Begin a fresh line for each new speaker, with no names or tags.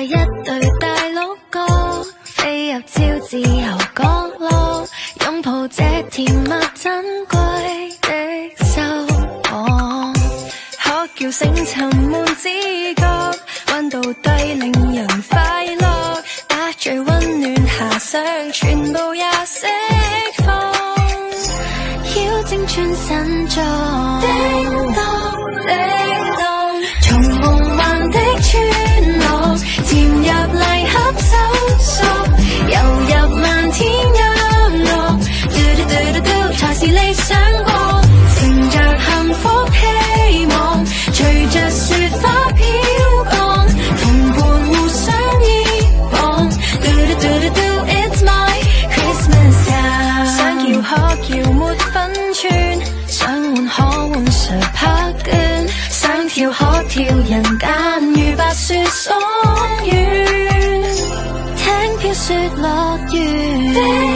一對大鹿角，飛入超自由角落，擁抱這甜蜜珍貴的收穫，可叫星塵滿知覺，溫度低令人快樂，把最溫暖遐想全部也釋放，妖精轉身作叮當叮當，從夢幻的村落潛入麗盒搜索，遊入漫天音樂，嘟嘟嘟嘟嘟才是理想國，乘着幸福希望，隨着雪花飄降，同伴互相依傍，嘟嘟嘟嘟嘟 It's my Christmas time， 想搖可搖沒分寸，想換可換誰拍倦，想跳可跳人間如白雪鬆軟，聽飄雪樂園。